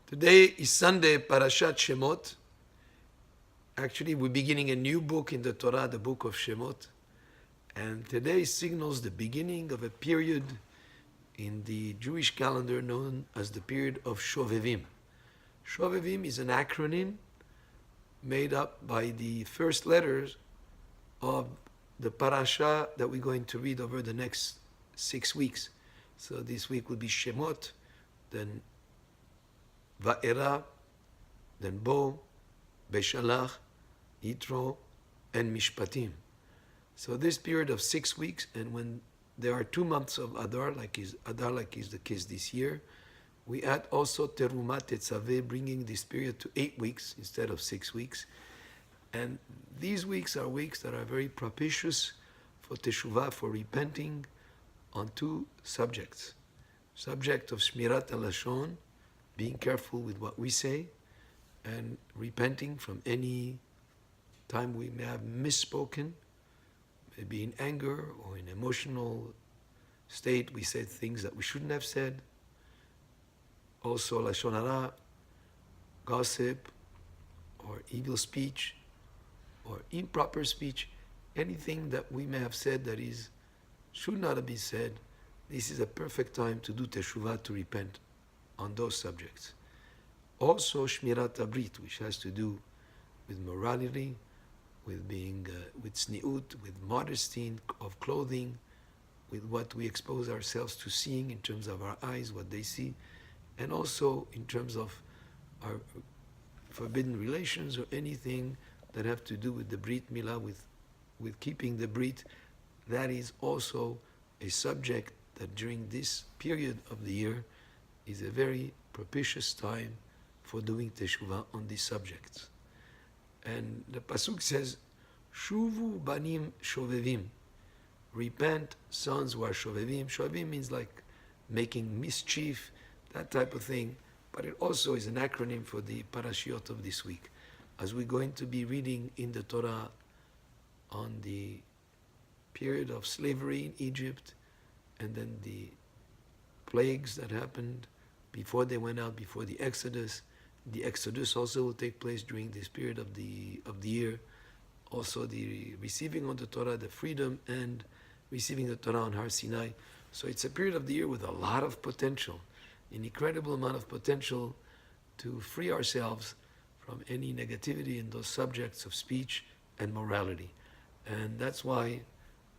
Today is Sunday, Parashat Shemot. Actually, we're beginning a new book in the Torah, the book of Shemot. And today signals the beginning of a period in the Jewish calendar known as the period of Shovevim. Shovevim is an acronym made up by the first letters of the parasha that we're going to read over the next 6 weeks. So this week will be Shemot, then Va'era, then Bo, Beshalach, Yitro, and Mishpatim. So this period of 6 weeks, and when there are 2 months of Adar, like is the case this year, we add also Teruma Tetzaveh, bringing this period to 8 weeks instead of 6 weeks. And these weeks are weeks that are very propitious for Teshuvah, for repenting on 2 subjects. Subject of Shmirat HaLashon, being careful with what we say, and repenting from any time we may have misspoken, maybe in anger or in emotional state, we said things that we shouldn't have said. Also, Lashon Hara, gossip, or evil speech, or improper speech, anything that we may have said that should not have been said. This is a perfect time to do teshuvah, to repent on those subjects. Also, Shmirat HaBrit, which has to do with morality, with being, with tzniut, with modesty of clothing, with what we expose ourselves to seeing in terms of our eyes, what they see, and also in terms of our forbidden relations or anything that have to do with the Brit Milah, with keeping the Brit. That is also a subject that during this period of the year is a very propitious time for doing teshuvah on these subjects. And the pasuk says, "Shuvu banim shovevim," repent, sons who are shovevim. Shovevim means like making mischief, that type of thing. But it also is an acronym for the parashiot of this week, as we're going to be reading in the Torah on the period of slavery in Egypt, and then the plagues that happened before they went out, before the Exodus. The Exodus also will take place during this period of the year. Also the receiving of the Torah, the freedom, and receiving the Torah on Har Sinai. So it's a period of the year with a lot of potential, an incredible amount of potential to free ourselves from any negativity in those subjects of speech and morality. And that's why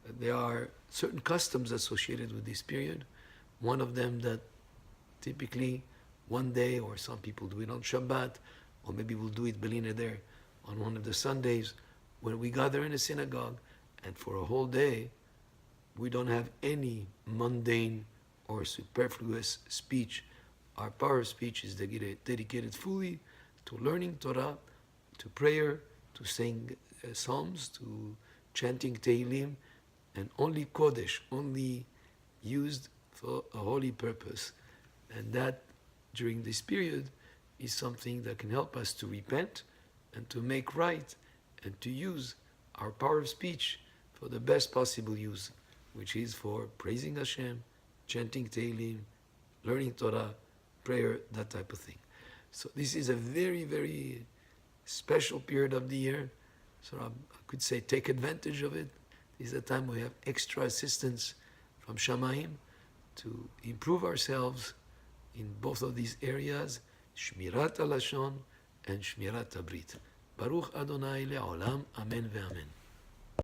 there are certain customs associated with this period. One of them that typically one day, or some people do it on Shabbat, or maybe we'll do it Beli Neder on one of the Sundays, when we gather in a synagogue, and for a whole day, we don't have any mundane or superfluous speech. Our power of speech is dedicated fully to learning Torah, to prayer, to saying psalms, to chanting Tehillim, and only Kodesh, only used for a holy purpose. And that, during this period, is something that can help us to repent and to make right and to use our power of speech for the best possible use, which is for praising Hashem, chanting Tehillim, learning Torah, prayer, that type of thing. So this is a very, very special period of the year. So I could say take advantage of it. This is a time we have extra assistance from Shamayim to improve ourselves in both of these areas, Shmirat HaLashon and Shmirat HaBrit. Baruch Adonai le'olam, Amen ve'amen.